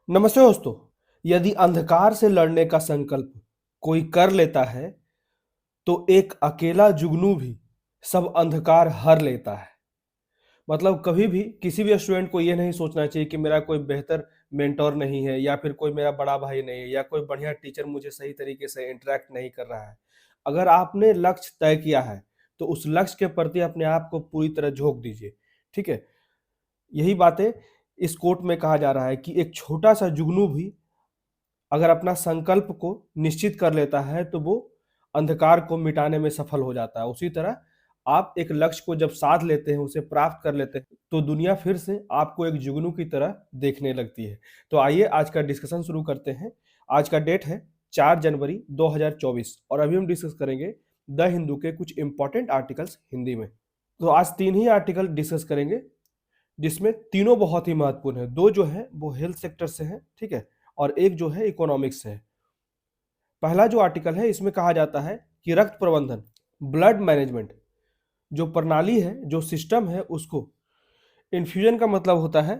नमस्ते दोस्तों। यदि अंधकार से लड़ने का संकल्प कोई कर लेता है तो एक अकेला जुगनू भी सब अंधकार हर लेता है। मतलब कभी भी किसी भी स्टूडेंट को ये नहीं सोचना चाहिए कि मेरा कोई बेहतर मेंटोर नहीं है या फिर कोई मेरा बड़ा भाई नहीं है या कोई बढ़िया टीचर मुझे सही तरीके से इंटरेक्ट नहीं कर रहा है। अगर आपने लक्ष्य तय किया है तो उस लक्ष्य के प्रति अपने आप को पूरी तरह झोंक दीजिए। ठीक है, यही बातें इस कोट में कहा जा रहा है कि एक छोटा सा जुगनू भी अगर अपना संकल्प को निश्चित कर लेता है तो वो अंधकार को मिटाने में सफल हो जाता है। उसी तरह आप एक लक्ष्य को जब साध लेते हैं, उसे प्राप्त कर लेते हैं, तो दुनिया फिर से आपको एक जुगनू की तरह देखने लगती है। तो आइए आज का डिस्कशन शुरू करते हैं। आज का डेट है 4 जनवरी 2024 और अभी हम डिस्कस करेंगे द हिंदू के कुछ इंपॉर्टेंट आर्टिकल्स हिंदी में। तो आज 3 ही आर्टिकल डिस्कस करेंगे जिसमें तीनों बहुत ही महत्वपूर्ण है। 2 जो है वो हेल्थ सेक्टर से है, ठीक है, और एक जो है इकोनॉमिक्स से है। पहला जो आर्टिकल है इसमें कहा जाता है कि रक्त प्रबंधन, ब्लड मैनेजमेंट जो प्रणाली है, जो सिस्टम है, उसको इन्फ्यूजन का मतलब होता है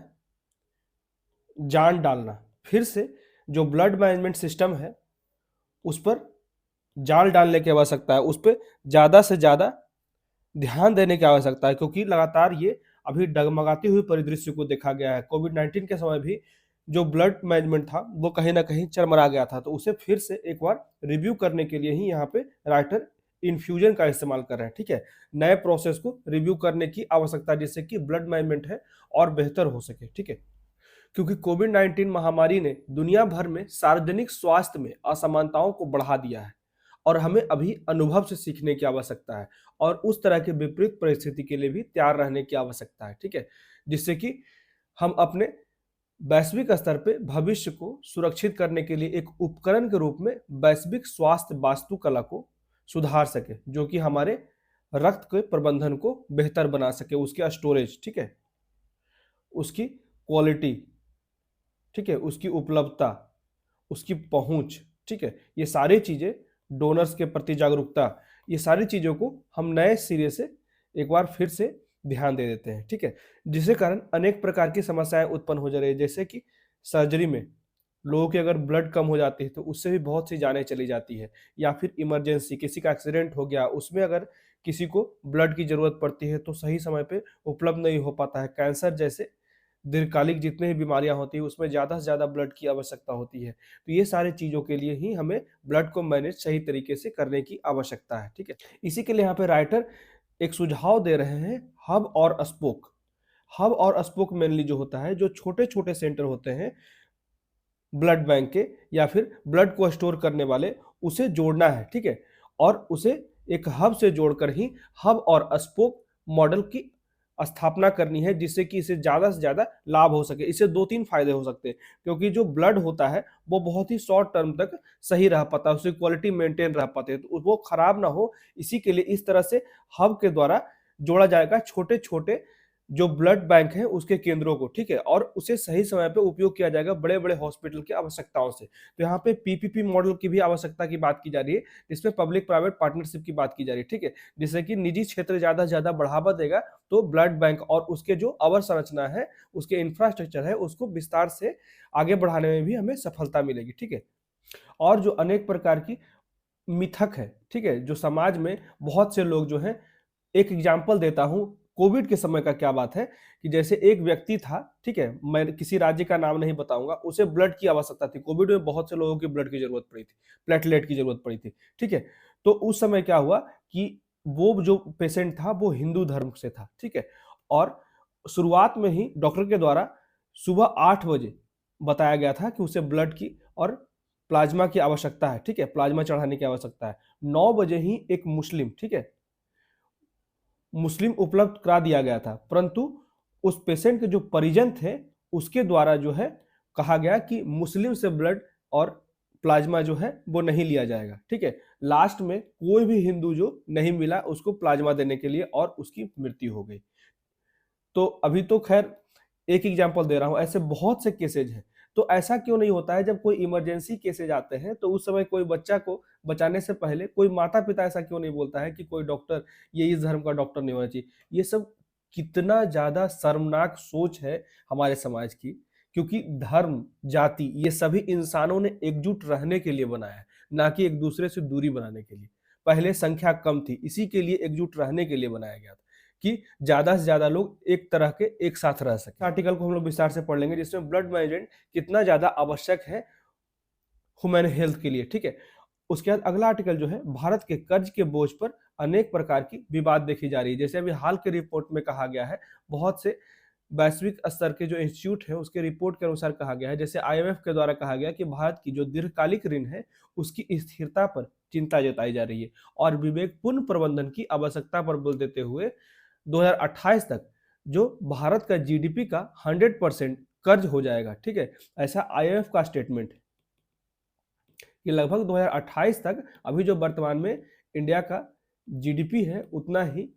जान डालना। फिर से जो ब्लड मैनेजमेंट सिस्टम है उस पर जान डालने की आवश्यकता है, उस पर ज़्यादा से ज़्यादा ध्यान देने की आवश्यकता है, क्योंकि लगातार ये अभी डगमगाती हुई परिदृश्य को देखा गया है। कोविड-19 के समय भी जो ब्लड मैनेजमेंट था वो कहीं न कहीं चरमरा गया था, तो उसे फिर से एक बार रिव्यू करने के लिए ही यहाँ पे राइटर इन्फ्यूजन का इस्तेमाल कर रहे हैं, ठीक है? नए प्रोसेस को रिव्यू करने की आवश्यकता है जिससे कि ब्लड मैनेजमेंट है और बेहतर हो सके, ठीक है? क्योंकि कोविड-19 महामारी ने दुनिया भर में सार्वजनिक स्वास्थ्य में असमानताओं को बढ़ा दिया है और हमें अभी अनुभव से सीखने की आवश्यकता है और उस तरह के विपरीत परिस्थिति के लिए भी तैयार रहने की आवश्यकता है, ठीक है? जिससे कि हम अपने वैश्विक स्तर पे भविष्य को सुरक्षित करने के लिए एक उपकरण के रूप में वैश्विक स्वास्थ्य वास्तुकला को सुधार सके, जो कि हमारे रक्त के प्रबंधन को बेहतर बना सके, उसके स्टोरेज, ठीक है? उसकी क्वालिटी, ठीक है, उसकी उपलब्धता, उसकी पहुंच, ठीक है, ये सारी चीजें, डोनर्स के प्रति जागरूकता, ये सारी चीजों को हम नए सिरे से एक बार फिर से ध्यान दे देते हैं, ठीक है, जिसके कारण अनेक प्रकार की समस्याएं उत्पन्न हो जा रही है। जैसे कि सर्जरी में लोगों की अगर ब्लड कम हो जाती है तो उससे भी बहुत सी जानें चली जाती है, या फिर इमरजेंसी किसी का एक्सीडेंट हो गया, उसमें अगर किसी को ब्लड की जरूरत पड़ती है तो सही समय पे उपलब्ध नहीं हो पाता है। कैंसर जैसे दीर्घकालिक जितने भी बीमारियां होती है उसमें ज़्यादा से ज़्यादा ब्लड की आवश्यकता होती है। तो ये सारी चीज़ों के लिए ही हमें ब्लड को मैनेज सही तरीके से करने की आवश्यकता है, ठीक है? इसी के लिए यहाँ पे राइटर एक सुझाव दे रहे हैं, हब और स्पोक। हब और स्पोक मेनली जो होता है, जो छोटे-छोटे सेंटर होते हैं ब्लड बैंक के या फिर ब्लड को स्टोर करने वाले, उसे जोड़ना है, ठीक है? और उसे एक हब से जोड़कर ही हब और स्पोक मॉडल की स्थापना करनी है, जिससे कि इसे ज़्यादा से ज़्यादा लाभ हो सके। इससे 2-3 फ़ायदे हो सकते हैं, क्योंकि जो ब्लड होता है, वो बहुत ही शॉर्ट टर्म तक सही रह पाता है, उसकी क्वालिटी मेंटेन रह पाती है, तो वो खराब ना हो, इसी के लिए इस तरह से हब के द्वारा जोड़ा जाएगा छोटे-छोटे जो ब्लड बैंक है उसके केंद्रों को, ठीक है? और उसे सही समय पे उपयोग किया जाएगा बड़े-बड़े हॉस्पिटल की आवश्यकताओं से। तो यहाँ पे पीपीपी मॉडल की भी आवश्यकता की बात की जा रही है, जिसमें पब्लिक प्राइवेट पार्टनरशिप की बात की जा रही है, ठीक है? जिससे कि निजी क्षेत्र ज़्यादा से ज़्यादा बढ़ावा देगा, तो ब्लड बैंक और उसके जो अवसंरचना है, उसके इंफ्रास्ट्रक्चर है, उसको विस्तार से आगे बढ़ाने में भी हमें सफलता मिलेगी, ठीक है? और जो अनेक प्रकार की मिथक है, ठीक है? जो समाज में बहुत से लोग जो हैं, एक एग्जांपल देता हूँ, कोविड के समय का क्या बात है कि जैसे एक व्यक्ति था, ठीक है? मैं किसी राज्य का नाम नहीं बताऊँगा, उसे ब्लड की आवश्यकता थी। कोविड में बहुत से लोगों की ब्लड की ज़रूरत पड़ी थी, प्लेटलेट की ज़रूरत पड़ी थी, ठीक है? तो उस समय क्या हुआ कि वो जो पेशेंट था, वो हिंदू धर्म से था, ठीक है? और शुरुआत में ही डॉक्टर के द्वारा सुबह 8 बजे बताया गया था कि उसे ब्लड की और प्लाज़्मा की आवश्यकता है, ठीक है? प्लाज़्मा चढ़ाने की आवश्यकता है। 9 बजे ही एक मुस्लिम, ठीक है? मुस्लिम उपलब्ध करा दिया गया था, परंतु उस पेशेंट के जो परिजन थे, उसके द्वारा जो है कहा गया कि मुस्लिम से ब्लड और प्लाज्मा जो है वो नहीं लिया जाएगा, ठीक है? लास्ट में कोई भी हिंदू जो नहीं मिला उसको प्लाज्मा देने के लिए और उसकी मृत्यु हो गई। तो अभी तो खैर एक एग्जांपल दे रहा हूँ, ऐसे बहुत से केसेज हैं। तो ऐसा क्यों नहीं होता है जब कोई इमरजेंसी केसेज आते हैं तो उस समय कोई बच्चा को बचाने से पहले कोई माता-पिता ऐसा क्यों नहीं बोलता है कि कोई डॉक्टर ये इस धर्म का डॉक्टर नहीं होना चाहिए। ये सब कितना ज़्यादा शर्मनाक सोच है हमारे समाज की क्योंकि धर्म, जाति ये सभी इंसानों ने एकजुट रहने के लिए बनाया है, ना कि एक दूसरे से दूरी बनाने के लिए। पहले संख्या कम थी, इसी के लिए एकजुट रहने के लिए बनाया गया था कि ज्यादा से ज्यादा लोग एक तरह के एक साथ रह सके। आर्टिकल को हम लोग विस्तार से पढ़ लेंगे जिसमें ब्लड मैनेजमेंट कितना ज्यादा आवश्यक है ह्यूमन हेल्थ के लिए, ठीक है। उसके बाद अगला आर्टिकल जो है, भारत के कर्ज के बोझ पर अनेक प्रकार की विवाद देखी जा रही है। जैसे अभी हाल के रिपोर्ट में कहा गया है, बहुत से वैश्विक स्तर के जो इंस्टीट्यूट है उसके रिपोर्ट के अनुसार कहा गया है, जैसे आईएमएफ के द्वारा कहा गया कि भारत की जो दीर्घकालिक ऋण है उसकी स्थिरता पर चिंता जताई जा रही है और विवेकपूर्ण प्रबंधन की आवश्यकता पर बल देते हुए 2028 तक जो भारत का जीडीपी का 100% कर्ज हो जाएगा, ठीक है। ऐसा आईएमएफ का स्टेटमेंट है कि लगभग 2028 तक अभी जो वर्तमान में इंडिया का जीडीपी है उतना ही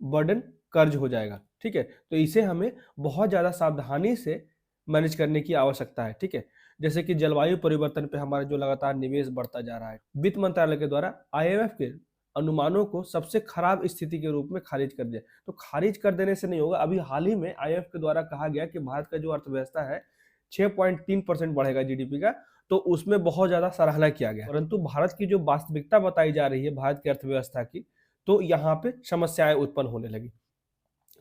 बर्डन कर्ज हो जाएगा, ठीक है। तो इसे हमें बहुत ज़्यादा सावधानी से मैनेज करने की आवश्यकता है, ठीक है। जैसे कि जलवायु परिवर्तन पे हमारा जो लगातार निवेश बढ़ता जा रहा है, वित्त मंत्रालय के द्वारा आईएमएफ के अनुमानों को सबसे खराब स्थिति के रूप में खारिज कर दिया। तो खारिज कर देने से नहीं होगा, अभी हाल ही में आईएमएफ के द्वारा कहा गया कि भारत का जो अर्थव्यवस्था है 6.3% बढ़ेगा जीडीपी का, तो उसमें बहुत ज्यादा सराहना किया गया। परंतु भारत की जो वास्तविकता बताई जा रही है भारत की अर्थव्यवस्था की, तो यहाँ पे समस्याएं उत्पन्न होने लगी।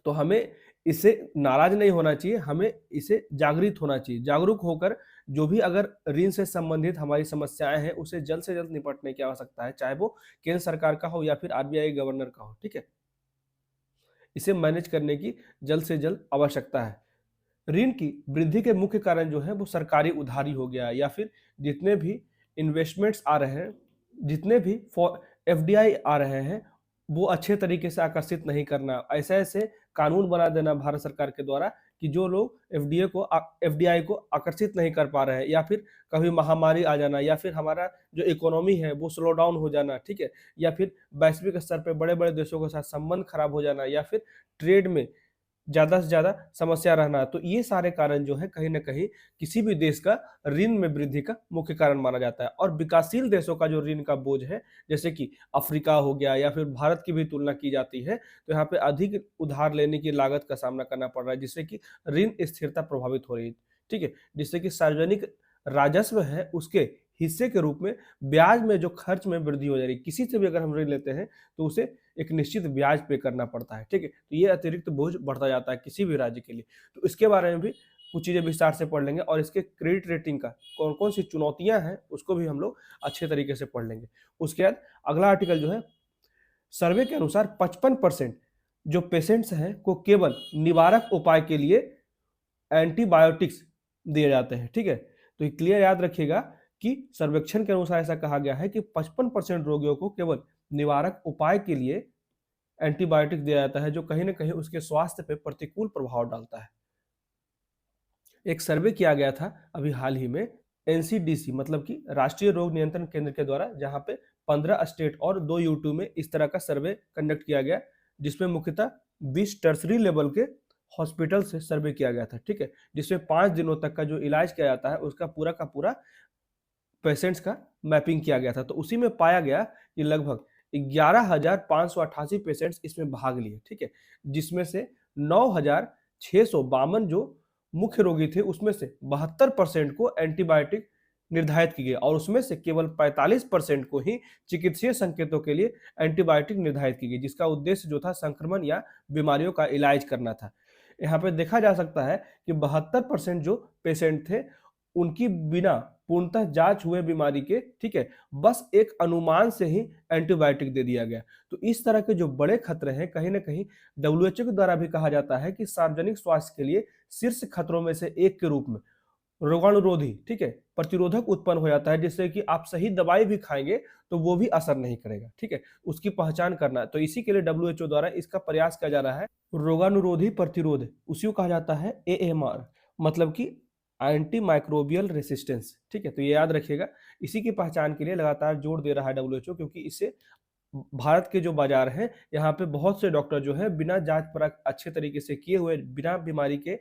तो हमें इससे नाराज नहीं होना चाहिए, हमें इसे जागृत होना चाहिए, जागरूक होकर जो भी अगर ऋण से संबंधित हमारी समस्याएं हैं उसे जल्द से जल्द निपटने की आवश्यकता है, चाहे वो केंद्र सरकार का हो या फिर आरबीआई गवर्नर का हो, ठीक है। इसे मैनेज करने की जल्द से जल्द आवश्यकता है। ऋण की वृद्धि के मुख्य कारण जो है वो सरकारी उधारी हो गया या फिर जितने भी इन्वेस्टमेंट्स आ रहे हैं, जितने भी एफडीआई आ रहे हैं वो अच्छे तरीके से आकर्षित नहीं करना, ऐसे ऐसे कानून बना देना भारत सरकार के द्वारा कि जो लोग एफडीआई को आकर्षित नहीं कर पा रहे हैं, या फिर कभी महामारी आ जाना, या फिर हमारा जो इकोनॉमी है वो स्लो डाउन हो जाना, ठीक है, या फिर वैश्विक स्तर पर बड़े बड़े देशों के साथ संबंध खराब हो जाना, या फिर ट्रेड में ज़्यादा से ज़्यादा समस्या रहना। तो ये सारे कारण जो है कहीं न कहीं किसी भी देश का ऋण में वृद्धि का मुख्य कारण माना जाता है। और विकासशील देशों का जो ऋण का बोझ है, जैसे कि अफ्रीका हो गया या फिर भारत की भी तुलना की जाती है, तो यहाँ पे अधिक उधार लेने की लागत का सामना करना पड़ रहा है, जिससे कि ऋण स्थिरता प्रभावित हो रही है, ठीक है। जिससे कि सार्वजनिक राजस्व है उसके हिस्से के रूप में ब्याज में जो खर्च में वृद्धि हो जा रही है। किसी से भी अगर हम ऋण लेते हैं तो उसे एक निश्चित ब्याज पे करना पड़ता है, ठीक है। तो ये अतिरिक्त बोझ बढ़ता जाता है किसी भी राज्य के लिए। तो इसके बारे में भी कुछ चीजें विस्तार से पढ़ लेंगे और इसके क्रेडिट रेटिंग का कौन कौन सी चुनौतियां हैं उसको भी हम लोग अच्छे तरीके से पढ़ लेंगे। उसके बाद अगला आर्टिकल जो है, सर्वे के अनुसार 55% जो पेशेंट्स हैं को केवल निवारक उपाय के लिए एंटीबायोटिक्स दिए जाते हैं, ठीक है। तो ये क्लियर याद रखिएगा कि सर्वेक्षण के अनुसार ऐसा कहा गया है कि 55% रोगियों को केवल निवारक उपाय के लिए एंटीबायोटिक दिया जाता है, जो कहीं ना कहीं उसके स्वास्थ्य पे प्रतिकूल प्रभाव डालता है। एक सर्वे किया गया था अभी हाल ही में एनसीडीसी मतलब कि राष्ट्रीय रोग नियंत्रण केंद्र के द्वारा, जहां पे 15 स्टेट और 2 यूटी में इस तरह का सर्वे कंडक्ट किया गया, जिसमें मुख्यतः 20 टर्सरी लेवल के हॉस्पिटल से सर्वे किया गया था, ठीक है। जिसमें 5 दिनों तक का जो इलाज किया जाता है उसका पूरा का पूरा पेशेंट्स का मैपिंग किया गया था। तो उसी में पाया गया कि लगभग 11,588 पेशेंट्स इसमें भाग लिए, ठीक है। जिसमें से 9,652 जो मुख्य रोगी थे उसमें से 72% को एंटीबायोटिक निर्धारित की गई और उसमें से केवल 45% को ही चिकित्सीय संकेतों के लिए एंटीबायोटिक निर्धारित की गई, जिसका उद्देश्य जो था संक्रमण या बीमारियों का इलाज करना था। यहाँ पे देखा जा सकता है कि 72% जो पेशेंट थे उनकी बिना पूर्णतः जांच हुए बीमारी के, ठीक है, बस एक अनुमान से ही एंटीबायोटिक दे दिया गया। तो इस तरह के जो बड़े खतरे हैं, कहीं ना कहीं डब्ल्यूएचओ के द्वारा भी कहा जाता है कि सार्वजनिक स्वास्थ्य के लिए शीर्ष खतरों में से एक के रूप में रोगाणुरोधी, ठीक है, प्रतिरोधक उत्पन्न हो जाता है, जिससे कि आप सही दवाई भी खाएंगे तो वो भी असर नहीं करेगा, ठीक है। उसकी पहचान करना, तो इसी के लिए डब्ल्यूएचओ द्वारा इसका प्रयास किया जा रहा है। रोगाणुरोधी प्रतिरोध उसी को कहा जाता है एएमआर, मतलब कि एंटी माइक्रोबियल रेसिस्टेंस, ठीक है। तो ये याद रखिएगा, इसी की पहचान के लिए लगातार जोर दे रहा है डब्ल्यूएचओ, क्योंकि इससे भारत के जो बाजार हैं यहाँ पे बहुत से डॉक्टर जो है बिना जांच परख अच्छे तरीके से किए हुए, बिना बीमारी के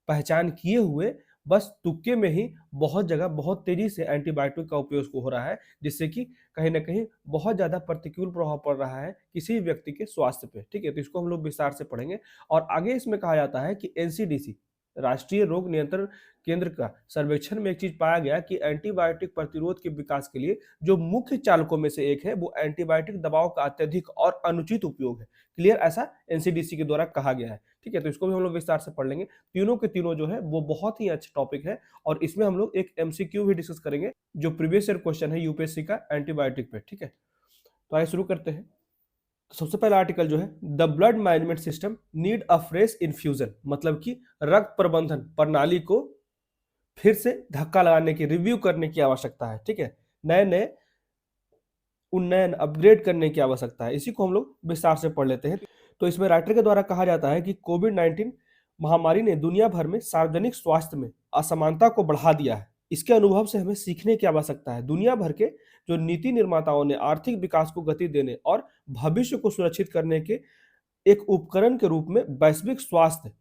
पहचान किए हुए, बस तुक्के में ही बहुत जगह बहुत तेजी से एंटीबायोटिक का उपयोग हो रहा है, जिससे कि कहीं ना कहीं बहुत ज्यादा प्रतिकूल प्रभाव पड़ रहा है किसी व्यक्ति के स्वास्थ्य पे, ठीक है। तो इसको हम लोग विस्तार से पढ़ेंगे और आगे इसमें कहा जाता है कि एनसीडीसी राष्ट्रीय रोग नियंत्रण केंद्र का सर्वेक्षण में एक चीज पाया गया कि एंटीबायोटिक प्रतिरोध के विकास के लिए जो मुख्य चालकों में से एक है वो एंटीबायोटिक दवाओं का अत्यधिक और अनुचित उपयोग है। क्लियर, ऐसा एनसीडीसी के द्वारा कहा गया है। ठीक है, तो इसको भी हम लोग विस्तार से पढ़ लेंगे। तीनों के तीनों जो है वो बहुत ही अच्छा टॉपिक है और इसमें हम लोग एक एमसीक्यू भी डिस्कस करेंगे जो प्रीवियस ईयर क्वेश्चन है यूपीएससी का एंटीबायोटिक पे। ठीक है, तो आइए शुरू करते हैं। सबसे पहला आर्टिकल जो है, the blood management system need a fresh infusion, मतलब कि रक्त प्रबंधन प्रणाली को फिर से धक्का लगाने की, रिव्यू करने की आवश्यकता है। ठीक है, नए नए उन्नयन, अपग्रेड करने की आवश्यकता है। इसी को हम लोग विस्तार से पढ़ लेते हैं। तो इसमें राइटर के द्वारा कहा जाता है कि कोविड-19 महामारी ने दुनिया भर में सार्वजनिक स्वास्थ्य में असमानता को बढ़ा दिया है। इसके अनुभव से हमें सीखने की आवश्यकता है। दुनिया भर के जो नीति निर्माताओं ने आर्थिक विकास को गति देने और भविष्य को सुरक्षित करने के एक उपकरण के रूप में वैश्विक स्वास्थ्य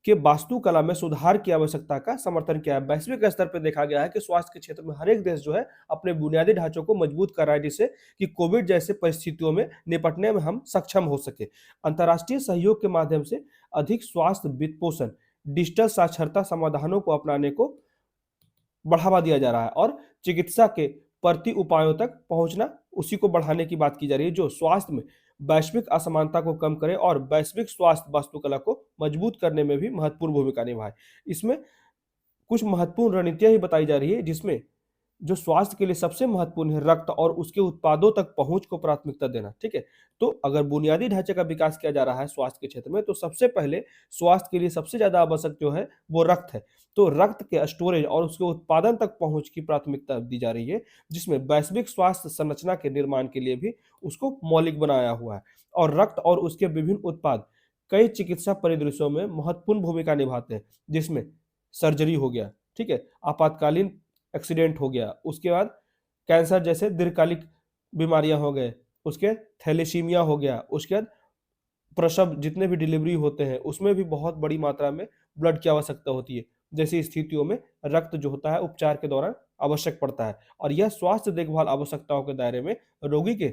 के वास्तुकला में सुधार की आवश्यकता का समर्थन किया है। वैश्विक स्तर पर देखा गया है कि स्वास्थ्य के क्षेत्र में हर एक देश जो है अपने बुनियादी ढांचों को मजबूत कर रहा है, जिससे कि कोविड जैसे परिस्थितियों में निपटने में हम सक्षम हो सके। अंतर्राष्ट्रीय सहयोग के माध्यम से अधिक स्वास्थ्य वित्त पोषण, डिजिटल साक्षरता समाधानों को अपनाने को बढ़ावा दिया जा रहा है और चिकित्सा के प्रति उपायों तक पहुंचना, उसी को बढ़ाने की बात की जा रही है, जो स्वास्थ्य में वैश्विक असमानता को कम करे और वैश्विक स्वास्थ्य वास्तुकला को मजबूत करने में भी महत्वपूर्ण भूमिका निभाए। इसमें कुछ महत्वपूर्ण रणनीतियां ही बताई जा रही है, जिसमें जो स्वास्थ्य के लिए सबसे महत्वपूर्ण है रक्त और उसके उत्पादों तक पहुंच को प्राथमिकता देना। ठीक है, तो अगर बुनियादी ढांचे का विकास किया जा रहा है स्वास्थ्य के क्षेत्र में, तो सबसे पहले स्वास्थ्य के लिए सबसे ज्यादा आवश्यक जो है वो रक्त है। तो रक्त के स्टोरेज और उसके उत्पादन तक पहुंच की प्राथमिकता दी जा रही है, जिसमें वैश्विक स्वास्थ्य संरचना के निर्माण के लिए भी उसको मौलिक बनाया हुआ है। और रक्त और उसके विभिन्न उत्पाद कई चिकित्सा परिदृश्यों में महत्वपूर्ण भूमिका निभाते हैं, जिसमें सर्जरी हो गया, ठीक है, आपातकालीन एक्सीडेंट हो गया, उसके बाद कैंसर जैसे दीर्घकालिक बीमारियां हो गए, उसके थैलेसीमिया हो गया, उसके बाद प्रसव, जितने भी डिलीवरी होते हैं उसमें भी बहुत बड़ी मात्रा में ब्लड की आवश्यकता होती है। जैसी स्थितियों में रक्त जो होता है उपचार के दौरान आवश्यक पड़ता है और यह स्वास्थ्य देखभाल आवश्यकताओं के दायरे में रोगी के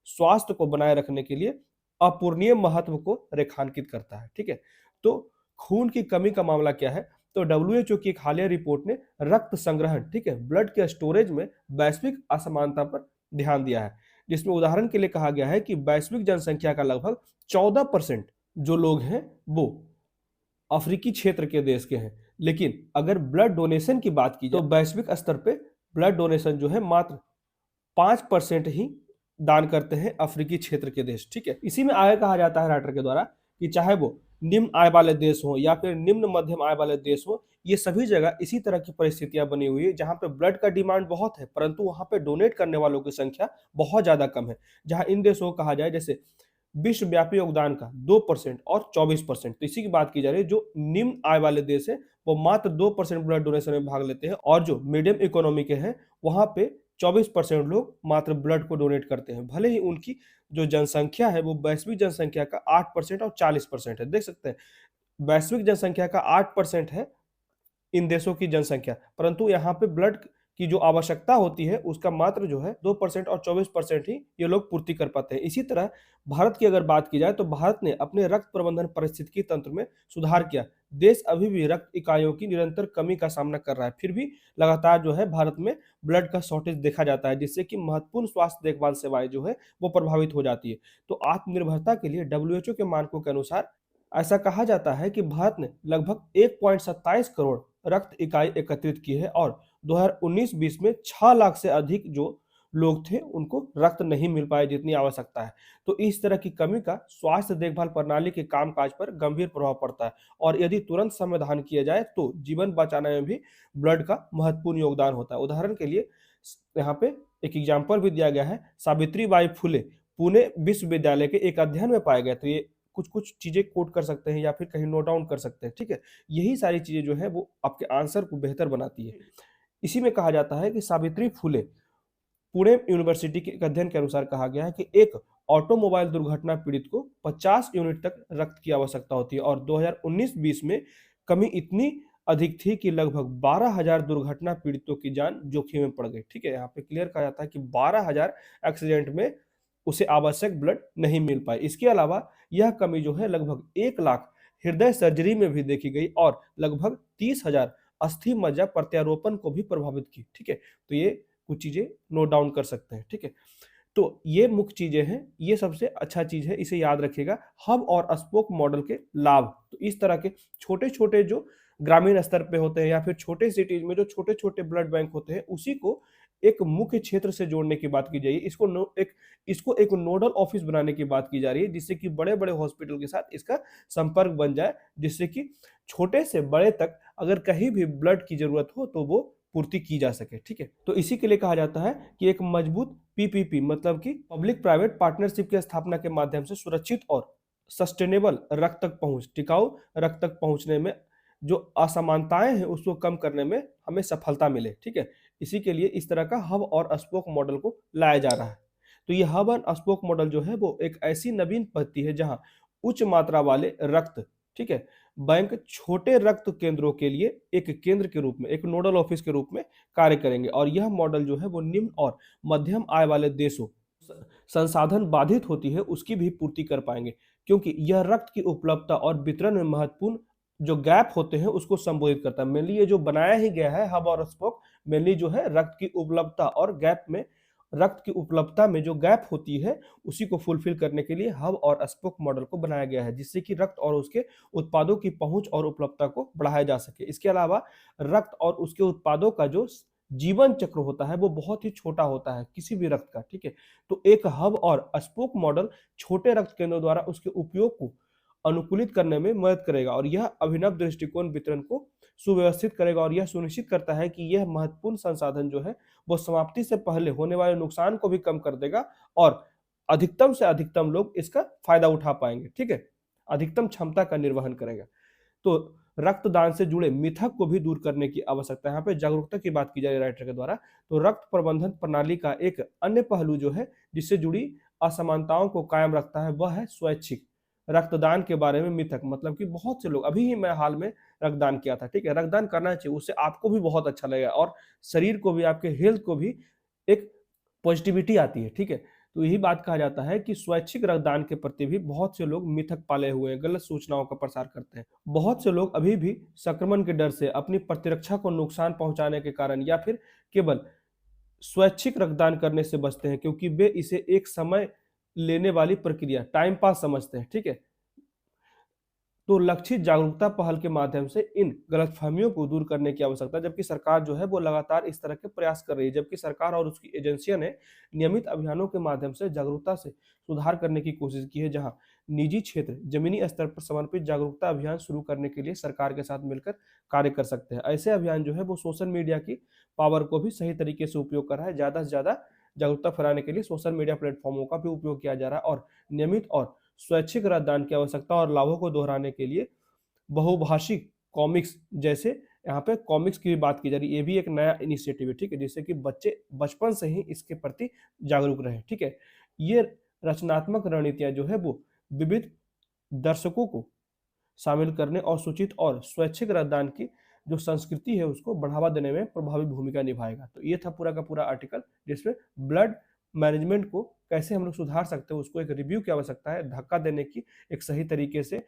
स्वास्थ्य को बनाए रखने के लिए अपूरणीय महत्व को रेखांकित करता है। ठीक है, तो खून की कमी का मामला क्या है, तो डब्ल्यूएचओ की एक हालिया रिपोर्ट ने रक्त संग्रहण, ठीक है, ब्लड के स्टोरेज में वैश्विक असमानता पर ध्यान दिया है, जिसमें उदाहरण के लिए कहा गया है कि वैश्विक जनसंख्या का लगभग 14% जो लोग हैं वो अफ्रीकी क्षेत्र के देश के हैं, लेकिन अगर ब्लड डोनेशन की बात की जाए तो वैश्विक स्तर पे ब्लड डोनेशन जो है मात्र 5% ही दान करते हैं अफ्रीकी क्षेत्र के देश। ठीक है, इसी में आगे कहा जाता है राइटर के द्वारा कि चाहे वो निम्न आय वाले देश हो या फिर निम्न मध्यम आय वाले देश हो, ये सभी जगह इसी तरह की परिस्थितियां बनी हुई है जहां पे ब्लड का डिमांड बहुत है, परंतु वहां पे डोनेट करने वालों की संख्या बहुत ज्यादा कम है। जहां इन देशों को कहा जाए जैसे विश्वव्यापी योगदान का 2% और 24%, तो इसी की बात की जा रही है। जो निम्न आय वाले देश है वो मात्र 2% ब्लड डोनेशन में भाग लेते हैं और जो मीडियम इकोनॉमी के हैं वहां पे 24% लोग मात्र ब्लड को डोनेट करते हैं, भले ही उनकी जो जनसंख्या है वो वैश्विक जनसंख्या का 8% और 40% है। देख सकते हैं, वैश्विक जनसंख्या का 8% है इन देशों की जनसंख्या, परंतु यहाँ पे ब्लड की जो आवश्यकता होती है उसका मात्र जो है 2% और 24% ही ये लोग पूर्ति कर पाते हैं। इसी तरह भारत की अगर बात की जाए तो भारत ने अपने रक्त प्रबंधन पारिस्थितिकी तंत्र में सुधार किया। देश अभी भी रक्त इकाइयों की निरंतर कमी का सामना कर रहा है, फिर भी लगातार जो है भारत में ब्लड का शॉर्टेज देखा जाता है, जिससे कि महत्वपूर्ण स्वास्थ्य देखभाल सेवाएं जो है वो प्रभावित हो जाती है। तो आत्मनिर्भरता के लिए डब्ल्यूएचओ के मानकों के अनुसार ऐसा कहा जाता है कि भारत ने लगभग 1.27 करोड़ रक्त इकाई एकत्रित की है और 2019-20 में 6 लाख से अधिक जो लोग थे उनको रक्त नहीं मिल पाए जितनी आवश्यकता है। तो इस तरह की कमी का स्वास्थ्य देखभाल प्रणाली के कामकाज पर गंभीर प्रभाव पड़ता है और यदि तुरंत समाधान किया जाए तो जीवन बचाने में भी ब्लड का महत्वपूर्ण योगदान होता है। उदाहरण के लिए यहाँ पे एक एग्जाम्पल भी दिया गया है, सावित्री बाई फुले पुणे विश्वविद्यालय के एक अध्ययन में पाया गया। तो ये कुछ कुछ चीजें कोट कर सकते हैं या फिर कहीं नोट डाउन कर सकते हैं। ठीक है, यही सारी चीजें जो है वो आपके आंसर को बेहतर बनाती है। इसी में कहा जाता है कि सावित्री फुले पुणे यूनिवर्सिटी के एक अध्ययन के अनुसार कहा गया है कि एक ऑटोमोबाइल दुर्घटना पीड़ित को 50 यूनिट तक रक्त की आवश्यकता होती है और 2019-20 में कमी इतनी अधिक थी कि लगभग 12,000 दुर्घटना पीड़ितों की जान जोखिम में पड़ गई। ठीक है, यहाँ पे क्लियर कहा जाता है कि 12,000 एक्सीडेंट में उसे आवश्यक ब्लड नहीं मिल पाए। इसके अलावा यह कमी जो है लगभग 1 लाख हृदय सर्जरी में भी देखी गई और लगभग 30,000 अस्थि मज्जा प्रत्यारोपण को भी प्रभावित की। ठीक है, तो ये कुछ चीजें नोट डाउन कर सकते हैं। ठीक है, तो ये मुख्य चीजें हैं, ये सबसे अच्छा चीज है, इसे याद रखिएगा। हब और स्पोक मॉडल के लाभ, तो इस तरह के छोटे छोटे जो ग्रामीण स्तर पे होते हैं या फिर छोटे सिटीज में जो छोटे छोटे ब्लड बैंक होते हैं, उसी को एक मुख्य क्षेत्र से जोड़ने की बात की जाएगी। इसको एक नोडल ऑफिस बनाने की बात की जा रही है, जिससे कि बड़े बड़े हॉस्पिटल के साथ इसका संपर्क बन जाए, जिससे कि छोटे से बड़े तक अगर कहीं भी ब्लड की जरूरत हो तो वो पूर्ति की जा सके। ठीक है, तो इसी के लिए कहा जाता है कि एक मजबूत पीपीपी मतलब कि पब्लिक प्राइवेट पार्टनरशिप की स्थापना के माध्यम से सुरक्षित और सस्टेनेबल रक्त तक पहुंच, टिकाऊ रक्त तक पहुंचने में जो असमानताएं हैं उसको कम करने में हमें सफलता मिले। ठीक है, इसी के लिए इस तरह का हब और स्पोक मॉडल को लाया जा रहा है। तो ये हब और स्पोक मॉडल जो है वो एक ऐसी नवीन पद्धति है जहां उच्च मात्रा वाले रक्त, ठीक है, बैंक छोटे रक्त केंद्रों के लिए एक केंद्र के रूप में, एक नोडल ऑफिस के रूप में कार्य करेंगे। और यह मॉडल जो है वो निम्न और मध्यम आय वाले देशों संसाधन बाधित होती है उसकी भी पूर्ति कर पाएंगे, क्योंकि यह रक्त की उपलब्धता और वितरण में महत्वपूर्ण जो गैप होते हैं उसको संबोधित करता है। मेनली ये जो बनाया ही गया है हब और स्पोक, मेनली जो है रक्त की उपलब्धता और गैप में, रक्त की उपलब्धता में जो गैप होती है उसी को फुलफिल करने के लिए हब और स्पोक मॉडल को बनाया गया है, जिससे कि रक्त और उसके उत्पादों की पहुंच और उपलब्धता को बढ़ाया जा सके। इसके अलावा रक्त और उसके उत्पादों का जो जीवन चक्र होता है वो बहुत ही छोटा होता है किसी भी रक्त का। ठीक है, तो एक हब और स्पोक मॉडल छोटे रक्त केंद्रों द्वारा उसके उपयोग को अनुकूलित करने में मदद करेगा और यह अभिनव दृष्टिकोण वितरण को सुव्यवस्थित करेगा और यह सुनिश्चित करता है कि यह महत्वपूर्ण संसाधन जो है वो समाप्ति से पहले होने वाले नुकसान को भी कम कर देगा और अधिकतम से अधिकतम लोग इसका फायदा उठा पाएंगे। ठीक है, अधिकतम क्षमता का निर्वहन करेगा। तो रक्तदान से जुड़े मिथक को भी दूर करने की आवश्यकता है। यहाँ पे जागरूकता की बात की जा रही है राइटर के द्वारा। तो रक्त प्रबंधन प्रणाली का एक अन्य पहलू जो है जिससे जुड़ी असमानताओं को कायम रखता है वह है स्वैच्छिक रक्तदान के बारे में मिथक। मतलब कि बहुत से लोग, अभी ही मैं हाल में रक्तदान किया था। ठीक है, रक्तदान करना चाहिए, उससे आपको भी बहुत अच्छा लगेगा और शरीर को भी, आपके हेल्थ को भी एक पॉजिटिविटी आती है। ठीक है, तो यही बात कहा जाता है कि स्वैच्छिक रक्तदान के प्रति भी बहुत से लोग मिथक पाले हुए हैं, गलत सूचनाओं का प्रसार करते हैं। बहुत से लोग अभी भी संक्रमण के डर से, अपनी प्रतिरक्षा को नुकसान पहुंचाने के कारण या फिर केवल स्वैच्छिक रक्तदान करने से बचते हैं, क्योंकि वे इसे एक समय लेने वाली प्रक्रिया, टाइम पास समझते हैं। ठीक है, तो लक्षित जागरूकता पहल के माध्यम से इन गलतफहमियों को दूर करने की आवश्यकता है, जबकि सरकार जो है वो लगातार इस तरह के प्रयास कर रही है। जबकि सरकार और उसकी एजेंसियों ने नियमित अभियानों के माध्यम से जागरूकता से सुधार करने की कोशिश की है, जहां निजी क्षेत्र जमीनी स्तर पर समर्पित जागरूकता अभियान शुरू करने के लिए सरकार के साथ मिलकर कार्य कर सकते हैं। ऐसे अभियान जो है वो सोशल मीडिया की पावर को भी सही तरीके से उपयोग कर रहा है। ज्यादा से ज्यादा जागरूकता फैलाने के लिए सोशल मीडिया प्लेटफॉर्मों का भी उपयोग किया जा रहा है और नियमित और स्वैच्छिक रक्तदान की आवश्यकता और लाभों को दोहराने के लिए बहुभाषिक कॉमिक्स, जैसे यहाँ पे कॉमिक्स की बात की जा रही है, ये भी एक नया इनिशिएटिव है। ठीक है, जिससे कि बच्चे बचपन से ही इसके प्रति जागरूक रहे। ठीक है, ये रचनात्मक रणनीतियां जो है वो विविध दर्शकों को शामिल करने और सूचित और स्वैच्छिक रक्तदान की जो संस्कृति है उसको बढ़ावा देने में प्रभावी भूमिका निभाएगा। तो ये था पूरा का पूरा आर्टिकल, जिसमें ब्लड मैनेजमेंट को कैसे हम लोग सुधार सकते हैं उसको एक रिव्यू की आवश्यकता है, धक्का देने की एक सही तरीके से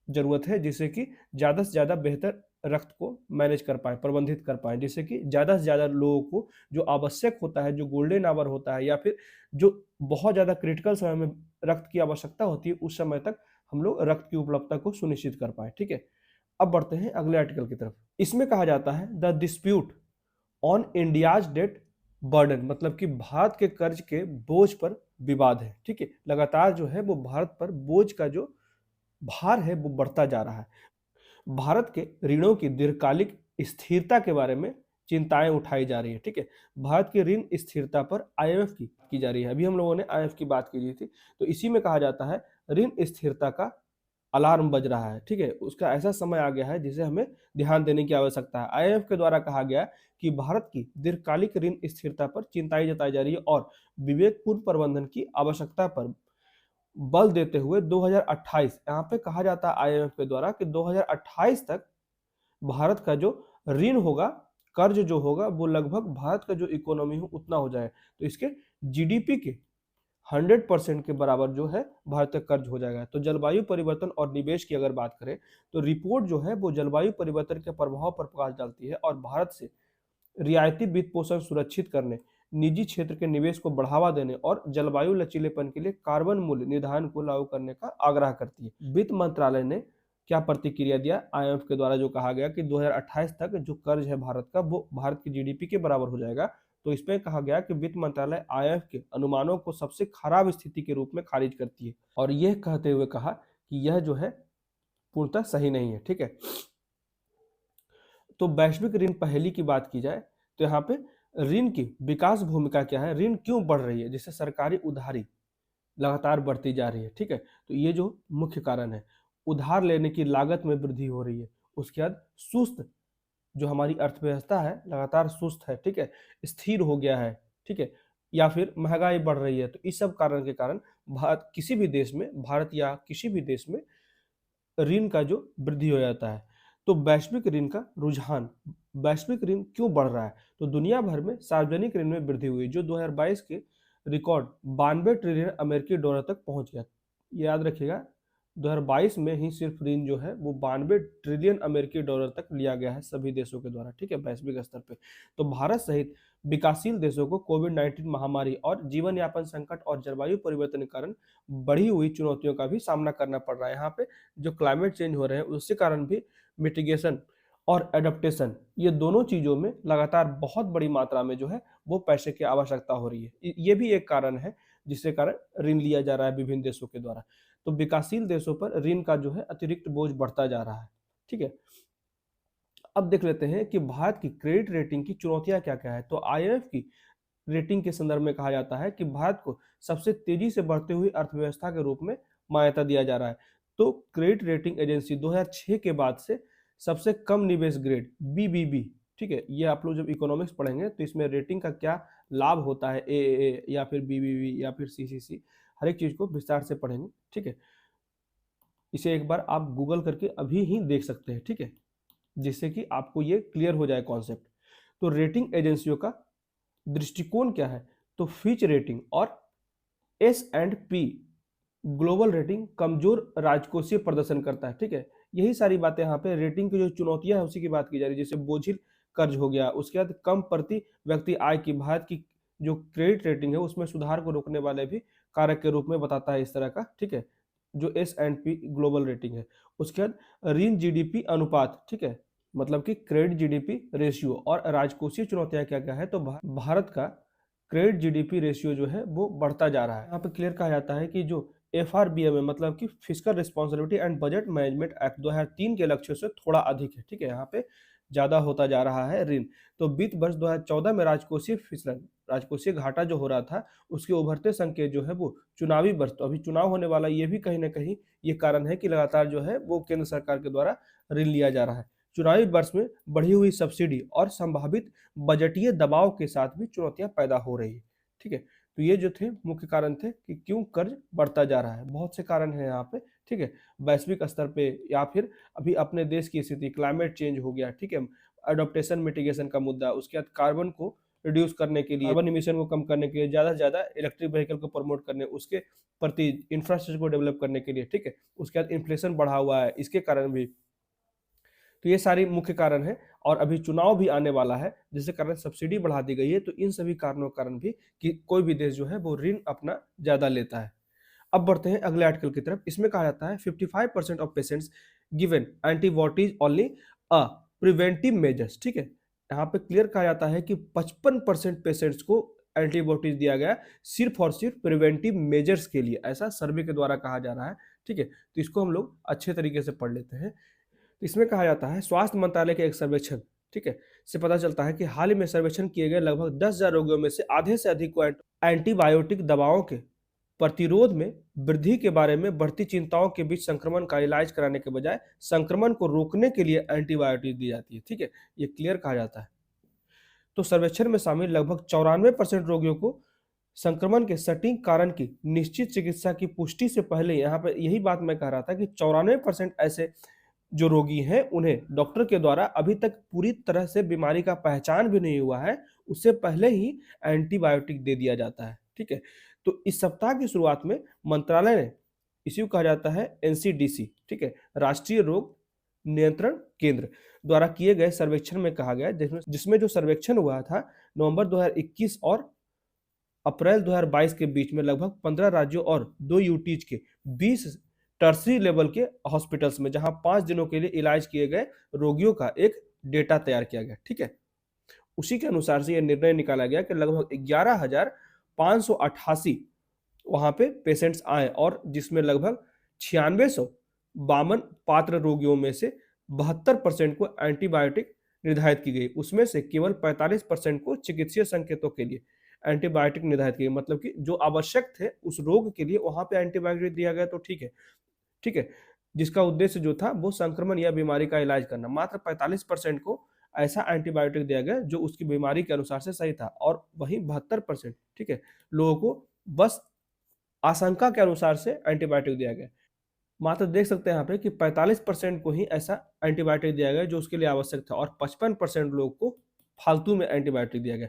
जरूरत है, जिससे कि ज्यादा से ज्यादा बेहतर रक्त को मैनेज कर पाए, प्रबंधित कर पाए, जिससे कि ज्यादा से ज्यादा लोगों को जो आवश्यक होता है, जो गोल्डन आवर होता है या फिर जो बहुत ज्यादा क्रिटिकल समय में रक्त की आवश्यकता होती है उस समय तक हम लोग रक्त की उपलब्धता को सुनिश्चित कर पाए। ठीक है, अब बढ़ते हैं अगले आर्टिकल की तरफ। इसमें कहा जाता है the dispute on India's debt burden, मतलब कि भारत के कर्ज के बोझ पर विवाद है। ठीक है, लगातार जो है वो भारत पर बोझ का जो भार है वो बढ़ता जा रहा है। भारत के ऋणों की दीर्घकालिक स्थिरता के बारे में चिंताएं उठाई जा रही है। ठीक है, भारत की ऋण स्थिरता पर आईएमएफ की जा रही है। अभी हम लोगों ने आईएमएफ की बात की थी, तो इसी में कहा जाता है ऋण स्थिरता का अलार्म बज रहा है। ठीक है, उसका ऐसा समय आ गया है जिसे हमें ध्यान देने की आवश्यकता है। आईएमएफ के द्वारा कहा गया कि भारत की दीर्घकालिक ऋण स्थिरता पर चिंताएं जताई जा रही है और विवेकपूर्ण प्रबंधन की आवश्यकता पर बल देते हुए 2028, यहाँ पे कहा जाता है आईएमएफ के द्वारा कि 2028 तक भारत का जो ऋण होगा, कर्ज जो होगा वो लगभग भारत का जो इकोनॉमी हो उतना हो जाए, तो इसके जीडीपी के 100% के बराबर जो है भारतीय कर्ज हो जाएगा। तो जलवायु परिवर्तन और निवेश की अगर बात करें तो रिपोर्ट जो है वो जलवायु परिवर्तन के प्रभाव पर प्रकाश डालती है और भारत से रियायती वित्त पोषण सुरक्षित करने, निजी क्षेत्र के निवेश को बढ़ावा देने और जलवायु लचीलेपन के लिए कार्बन मूल्य निर्धारण को लागू करने का आग्रह करती है। वित्त मंत्रालय ने क्या प्रतिक्रिया दिया? आईएमएफ के द्वारा जो कहा गया कि 2028 तक जो कर्ज है भारत का वो भारत की जीडीपी के बराबर हो जाएगा। तो इसमें कहा गया कि वित्त मंत्रालय आईएमएफ के अनुमानों को सबसे खराब स्थिति के रूप में खारिज करती है और यह कहते हुए कहा कि यह जो है पूर्णतः सही नहीं है। ठीक है, तो वैश्विक ऋण पहेली की बात की जाए तो यहाँ पे ऋण की विकास भूमिका क्या है, ऋण क्यों बढ़ रही है, जिससे सरकारी उधारी लगातार बढ़ती जा रही है। ठीक है, तो ये जो मुख्य कारण है, उधार लेने की लागत में वृद्धि हो रही है। उसके बाद सुस्त जो हमारी अर्थव्यवस्था है लगातार सुस्त है। ठीक है, स्थिर हो गया है। ठीक है, या फिर महंगाई बढ़ रही है। तो इस सब कारण के कारण भारत किसी भी देश में, भारत या किसी भी देश में ऋण का जो वृद्धि हो जाता है। तो वैश्विक ऋण का रुझान, वैश्विक ऋण क्यों बढ़ रहा है? तो दुनिया भर में सार्वजनिक ऋण में वृद्धि हुई जो 2022 के रिकॉर्ड 92 ट्रिलियन अमेरिकी डॉलर तक पहुंच गया। याद रखिएगा 2022 में ही सिर्फ ऋण जो है वो 92 ट्रिलियन अमेरिकी डॉलर तक लिया गया है सभी देशों के द्वारा। ठीक है, वैश्विक स्तर पे। तो भारत सहित विकासशील देशों को कोविड-19 महामारी और जीवन यापन संकट और जलवायु परिवर्तन के कारण बढ़ी हुई चुनौतियों का भी सामना करना पड़ रहा है। यहाँ पे जो क्लाइमेट चेंज हो रहे हैं उसके कारण भी मिटिगेशन और एडेप्टेशन, ये दोनों चीजों में लगातार बहुत बड़ी मात्रा में जो है वो पैसे की आवश्यकता हो रही है। ये भी एक कारण है जिसके कारण ऋण लिया जा रहा है विभिन्न देशों के द्वारा। तो विकासशील देशों पर ऋण का जो है अतिरिक्त बोझ बढ़ता जा रहा है। ठीक है, अब देख लेते हैं कि भारत की क्रेडिट रेटिंग की चुनौतियां क्या क्या है। तो आईएमएफ की रेटिंग के संदर्भ में कहा जाता है कि भारत को सबसे तेजी से बढ़ते हुई अर्थव्यवस्था के रूप में मान्यता दिया जा रहा है। तो क्रेडिट रेटिंग एजेंसी 2006 के बाद से सबसे कम निवेश ग्रेड बीबीबी, ठीक है, ये आप लोग जब इकोनॉमिक्स पढ़ेंगे तो इसमें रेटिंग का क्या लाभ होता है, ए या फिर बीबीबी या फिर सीसीसी, हर एक चीज को विस्तार से पढ़ेंगे। ठीक है, इसे एक बार आप गूगल करके अभी ही देख सकते हैं। ठीक है, जिससे कि आपको ये क्लियर हो जाए कॉन्सेप्ट। तो रेटिंग एजेंसियों का दृष्टिकोण क्या है? तो फिच रेटिंग और S&P ग्लोबल रेटिंग कमजोर राजकोषीय प्रदर्शन करता है। ठीक है, यही सारी बातें यहाँ पे रेटिंग की जो चुनौतियां है उसी की बात की जा रही है। जैसे बोझिल कर्ज हो गया, उसके बाद कम प्रति व्यक्ति आय की भारत की जो क्रेडिट रेटिंग है उसमें सुधार को रोकने वाले भी कारक के रूप में बताता है इस तरह का। ठीक है, जो S&P ग्लोबल रेटिंग है। उसके बाद ऋण जीडीपी अनुपात, ठीक है, मतलब कि क्रेडिट जीडीपी रेशियो और राजकोषीय चुनौतियां क्या क्या है। तो भारत का क्रेडिट जीडीपी रेशियो जो है वो बढ़ता जा रहा है। यहाँ पे क्लियर कहा जाता है कि जो FRBM है, मतलब कि fiscal responsibility and budget management act 2003 के लक्ष्यों से थोड़ा अधिक है। ठीक है, यहाँ पे ज्यादा होता जा रहा है ऋण। तो वित्त वर्ष 2014 में राजकोषीय फिसलन, राजकोषीय घाटा जो हो रहा था उसके उभरते संकेत जो है वो चुनावी वर्ष, तो अभी चुनाव होने वाला, ये भी कहीं ना कहीं ये कारण है कि लगातार जो है वो केंद्र सरकार के द्वारा ऋण लिया जा रहा है। चुनावी वर्ष में बढ़ी हुई सब्सिडी और संभावित बजटीय दबाव के साथ भी चुनौतियां पैदा हो रही है। ठीक है, तो ये जो थे मुख्य कारण थे कि क्यों कर्ज बढ़ता जा रहा है। बहुत से कारण हैं यहाँ पे। ठीक है, वैश्विक स्तर पे या फिर अभी अपने देश की स्थिति, क्लाइमेट चेंज हो गया। ठीक है, अडोप्टेशन मिटिगेशन का मुद्दा, उसके बाद कार्बन को रिड्यूस करने के लिए, कार्बन इमिशन को कम करने के लिए, ज्यादा से ज्यादा इलेक्ट्रिक व्हीकल को प्रमोट करने, उसके प्रति इंफ्रास्ट्रक्चर को डेवलप करने के लिए। ठीक है, उसके बाद इन्फ्लेशन बढ़ा हुआ है, इसके कारण भी। तो ये सारी मुख्य कारण है और अभी चुनाव भी आने वाला है जिसके कारण सब्सिडी बढ़ा दी गई है। तो इन सभी कारणों के कारण भी कि कोई भी देश जो है वो ऋण अपना ज्यादा लेता है। अब बढ़ते हैं अगले आर्टिकल की तरफ। इसमें कहा जाता है 55% of patients given antibodies only a preventive measures. ठीक है, यहाँ पे क्लियर कहा जाता है कि 55% पेशेंट्स को एंटीबॉडीज दिया गया सिर्फ और सिर्फ प्रिवेंटिव मेजर्स के लिए, ऐसा सर्वे के द्वारा कहा जा रहा है। ठीक है, तो इसको हम लोग अच्छे तरीके से पढ़ लेते हैं। इसमें कहा जाता है स्वास्थ्य मंत्रालय के एक सर्वेक्षण, ठीक है, से पता चलता है कि हाल ही में सर्वेक्षण किए गए लगभग 10,000 रोगियों में से आधे से अधिक को एंटीबायोटिक दवाओं के प्रतिरोध में वृद्धि के बारे में बढ़ती चिंताओं के बीच संक्रमण का इलाज कराने के बजाय संक्रमण को रोकने के लिए एंटीबायोटिक दी जाती है। ठीक है, ये क्लियर कहा जाता है। तो सर्वेक्षण में शामिल लगभग 94% रोगियों को संक्रमण के सटीक कारण की निश्चित चिकित्सा की पुष्टि से पहले, यहाँ पर यही बात मैं कह रहा था कि 94% ऐसे जो रोगी हैं उन्हें डॉक्टर के द्वारा अभी तक पूरी तरह से बीमारी का पहचान भी नहीं हुआ है, उससे पहले ही एंटीबायोटिक दे दिया जाता है। ठीक है, तो इस सप्ताह की शुरुआत में मंत्रालय ने, इसी को कहा जाता है एनसीडीसी, ठीक है, राष्ट्रीय रोग नियंत्रण केंद्र द्वारा किए गए सर्वेक्षण में कहा गया, जिसमें जो सर्वेक्षण हुआ था नवंबर 2021 और अप्रैल 2022 के बीच में लगभग 15 राज्यों और 2 यूटीज के 20 टर्सरी लेवल के हॉस्पिटल्स में, जहां 5 दिनों के लिए इलाज किए गए रोगियों का एक डेटा तैयार किया गया, ठीक है। उसी के अनुसार से यह निर्णय निकाला गया कि लगभग 11,588 वहां पे पेशेंट्स आए, और जिसमें लगभग 9652 पात्र रोगियों में से 72% को एंटीबायोटिक निर्धारित की गई। उसमें से केवल 45% को चिकित्सीय संकेतों के लिए एंटीबायोटिक निर्धारित की गई, मतलब कि जो आवश्यक थे उस रोग के लिए वहां पे एंटीबायोटिक दिया गया, तो ठीक है, ठीक है, जिसका उद्देश्य जो था वो संक्रमण या बीमारी का इलाज करना। मात्र 45% को ऐसा एंटीबायोटिक दिया गया जो उसकी बीमारी के अनुसार से सही था, और वहीं 72%, ठीक है, लोगों को बस आशंका के अनुसार से एंटीबायोटिक दिया गया। मात्र देख सकते हैं यहाँ पे कि 45% को ही ऐसा एंटीबायोटिक दिया गया जो उसके लिए आवश्यक था, और 55% लोगों को फालतू में एंटीबायोटिक दिया गया।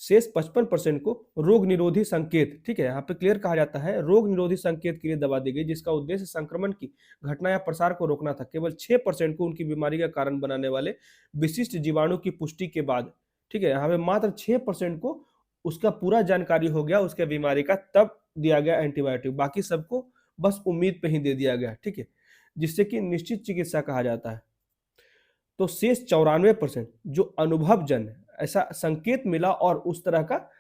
शेष 55% को रोग निरोधी संकेत, ठीक है, यहाँ पे क्लियर कहा जाता है, रोग निरोधी संकेत के लिए दवा दी गई, जिसका उद्देश्य संक्रमण की घटना या प्रसार को रोकना था। केवल 6% को उनकी बीमारी का कारण बनाने वाले विशिष्ट जीवाणु की पुष्टि के बाद, ठीक है, यहाँ पे मात्र 6% को उसका पूरा जानकारी हो गया उसके बीमारी का, तब दिया गया एंटीबायोटिक। बाकी सबको बस उम्मीद पे ही दे दिया गया, ठीक है, जिससे कि निश्चित चिकित्सा कहा जाता है। तो शेष 94% जो अनुभवजन्य ऐसा संकेत मिला और उस तरह का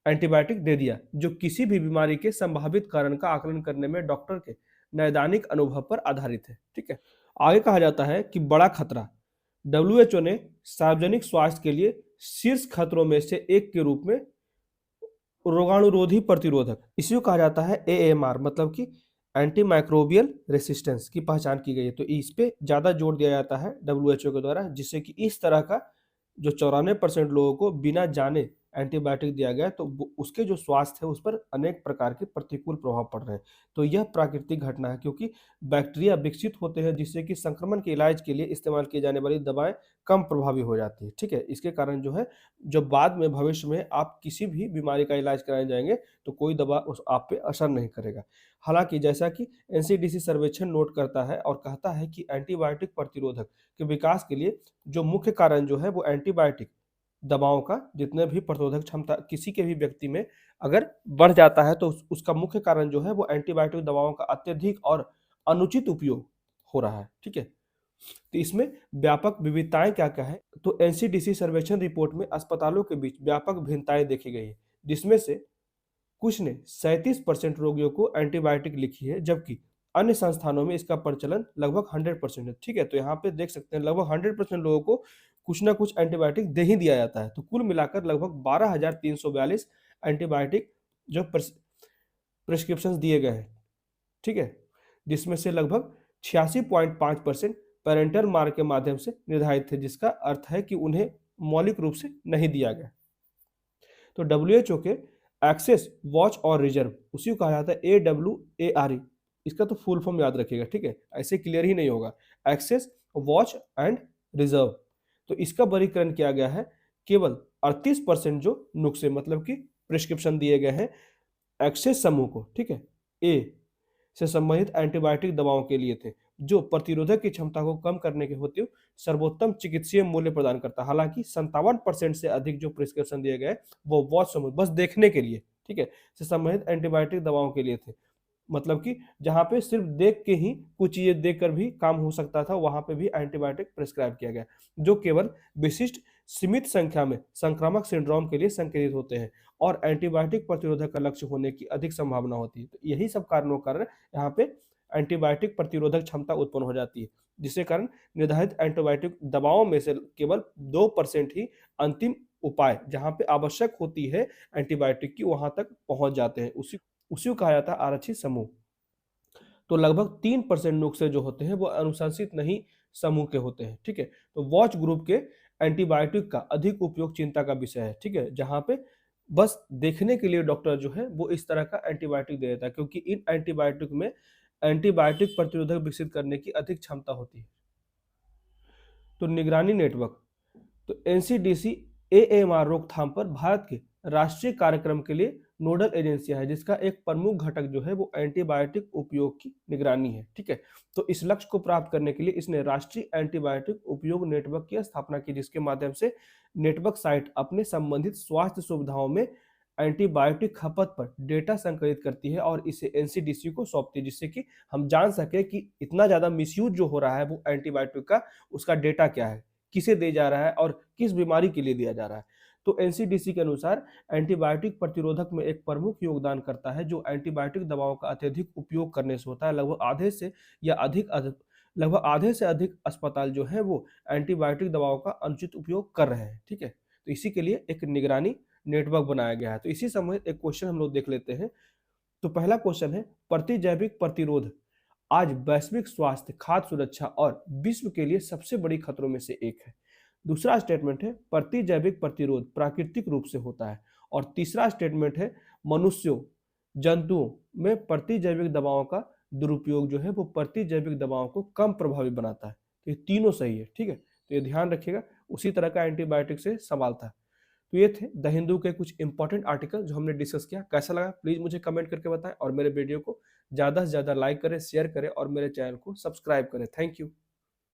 एंटीबायोटिक दे दिया जो किसी भी बीमारी के संभावित कारण का आकलन करने में डॉक्टर के नैदानिक अनुभव पर आधारित है, ठीक है। आगे कहा जाता है कि बड़ा खतरा, डब्ल्यूएचओ ने सार्वजनिक स्वास्थ्य के लिए शीर्ष खतरों में से एक के रूप में रोगाणुरोधी प्रतिरोधक, इसी को कहा जाता है एएमआर, मतलब कि एंटी माइक्रोबियल रेसिस्टेंस की पहचान की गई है। तो इस पे ज्यादा जोर दिया जाता है डब्ल्यूएचओ के द्वारा, जिससे कि इस तरह का जो 94% लोगों को बिना जाने एंटीबायोटिक दिया गया, तो उसके जो स्वास्थ्य है उस पर अनेक प्रकार के प्रतिकूल प्रभाव पड़ रहे हैं। तो यह प्राकृतिक घटना है, क्योंकि बैक्टीरिया विकसित होते हैं जिससे कि संक्रमण के इलाज के लिए इस्तेमाल की जाने वाली दवाएं कम प्रभावी हो जाती है, ठीक है। इसके कारण जो है, जब बाद में भविष्य में आप किसी भी बीमारी का इलाज कराने जाएंगे तो कोई दवा उस आप पे असर नहीं करेगा। हालांकि जैसा कि एनसीडीसी सर्वेक्षण नोट करता है और कहता है कि एंटीबायोटिक प्रतिरोधक के विकास के लिए जो मुख्य कारण जो है वो एंटीबायोटिक दवाओं का, जितने भी प्रतिरोधक क्षमता किसी के भी व्यक्ति में अगर बढ़ जाता है तो उसका मुख्य कारण जो है वो एंटीबायोटिक दवाओं का अत्यधिक और अनुचित उपयोग हो रहा है, ठीक है। तो इसमें व्यापक विविधताएं क्या क्या है, तो एनसीडीसी सर्वेक्षण रिपोर्ट में अस्पतालों के बीच व्यापक भिन्नताएं देखी गई है, जिसमें से कुछ ने 37% रोगियों को एंटीबायोटिक लिखी है, जबकि अन्य संस्थानों में इसका प्रचलन लगभग 100% है, ठीक है। तो यहाँ पे देख सकते हैं लगभग 100% लोगों को कुछ ना कुछ एंटीबायोटिक दे ही दिया जाता है। तो कुल मिलाकर लगभग 12,342 एंटीबायोटिक जो प्रिस्क्रिप्शन दिए गए हैं, ठीक है, जिसमें से लगभग 86.5% पेरेंटल मार्क के माध्यम से निर्धारित थे, जिसका अर्थ है कि उन्हें मौलिक रूप से नहीं दिया गया। तो डब्ल्यूएचओ के एक्सेस, वॉच और रिजर्व, उसी को कहा जाता है AWARE, इसका तो फुल फॉर्म याद रखिएगा, ठीक है, ऐसे क्लियर ही नहीं होगा, एक्सेस, वॉच एंड रिजर्व। तो इसका वर्गीकरण किया गया है, केवल 38% जो नुस्खे मतलब कि प्रिस्क्रिप्शन दिए गए हैं एक्सेस समूह को, ठीक है, ए से संबंधित एंटीबायोटिक दवाओं के लिए थे, जो प्रतिरोधक की क्षमता को कम करने के होते हुए सर्वोत्तम चिकित्सीय मूल्य प्रदान करता। हालांकि 57% से अधिक जो प्रिस्क्रिप्शन दिए गए वो वॉच समूह, बस देखने के लिए, ठीक है, से संबंधित एंटीबायोटिक दवाओं के लिए थे, मतलब कि जहां पे सिर्फ देख के ही कुछ चीजें देखकर भी काम हो सकता था, वहां पे भी एंटीबायोटिक प्रिस्क्राइब किया गया, जो केवल विशिष्ट सीमित संख्या में संक्रामक सिंड्रोम के लिए संकेतित होते हैं और एंटीबायोटिक प्रतिरोधक का लक्ष्य होने की अधिक संभावना होती है। तो यही सब कारणों कारण यहाँ पे एंटीबायोटिक प्रतिरोधक क्षमता उत्पन्न हो जाती है, जिसके कारण निर्धारित एंटीबायोटिक दवाओं में से केवल 2% ही अंतिम उपाय जहां पे आवश्यक होती है एंटीबायोटिक की वहां तक पहुंच जाते हैं, उसी को कहा जाता है आरक्षित समूह। तो लगभग 3% नुस्खे जो होते हैं वो अनुशंसित नहीं समूह के होते हैं, ठीक है। तो वॉच ग्रुप के एंटीबायोटिक का अधिक उपयोग चिंता का विषय है, ठीक है, जहां पे बस देखने के लिए डॉक्टर जो है वो इस तरह का एंटीबायोटिक दे देता है, क्योंकि इन एंटीबायोटिक में एंटीबायोटिक प्रतिरोधक विकसित करने की अधिक क्षमता होती है। तो निगरानी नेटवर्क, तो एनसीडीसी एएमआर रोकथाम पर भारत के राष्ट्रीय कार्यक्रम के लिए नोडल एजेंसियां है, जिसका एक प्रमुख घटक जो है वो एंटीबायोटिक उपयोग की निगरानी है। ठीक है, तो इस लक्ष्य को प्राप्त करने के लिए इसने राष्ट्रीय एंटीबायोटिक उपयोग नेटवर्क की स्थापना की, जिसके माध्यम से नेटवर्क साइट अपने संबंधित स्वास्थ्य सुविधाओं में एंटीबायोटिक खपत पर डेटा संकलित करती है और इसे एनसीडीसी को सौंपती है, जिससे कि हम जान सके कि इतना ज्यादा मिसयूज जो हो रहा है वो एंटीबायोटिक का, उसका डेटा क्या है, किसे दिया जा रहा है और किस बीमारी के लिए दिया जा रहा है। तो एनसीडीसी के अनुसार एंटीबायोटिक प्रतिरोधक में एक प्रमुख योगदान करता है जो एंटीबायोटिक दवाओं का अत्यधिक उपयोग करने से होता है। लगभग आधे से अधिक अस्पताल जो है वो एंटीबायोटिक दवाओं का अनुचित उपयोग कर रहे हैं। ठीक है, तो इसी के लिए एक निगरानी नेटवर्क बनाया गया है। तो इसी समय एक क्वेश्चन हम लोग देख लेते हैं। तो पहला क्वेश्चन है, प्रतिजैविक प्रतिरोध आज वैश्विक स्वास्थ्य, खाद्य सुरक्षा और विश्व के लिए सबसे बड़ी खतरों में से एक है। दूसरा स्टेटमेंट है, प्रतिजैविक प्रतिरोध प्राकृतिक रूप से होता है। और तीसरा स्टेटमेंट है, मनुष्यों, जंतुओं में प्रतिजैविक दवाओं का दुरुपयोग जो है वो प्रतिजैविक दवाओं को कम प्रभावी बनाता है। तो ये तीनों सही है। ठीक है, तो ये ध्यान रखिएगा, उसी तरह का एंटीबायोटिक से सवाल था। तो ये थे द हिंदू के कुछ इंपॉर्टेंट आर्टिकल जो हमने डिस्कस किया। कैसा लगा प्लीज मुझे कमेंट करके बताएं और मेरे वीडियो को ज्यादा से ज्यादा लाइक करें, शेयर करें और मेरे चैनल को सब्सक्राइब करें। Thank you.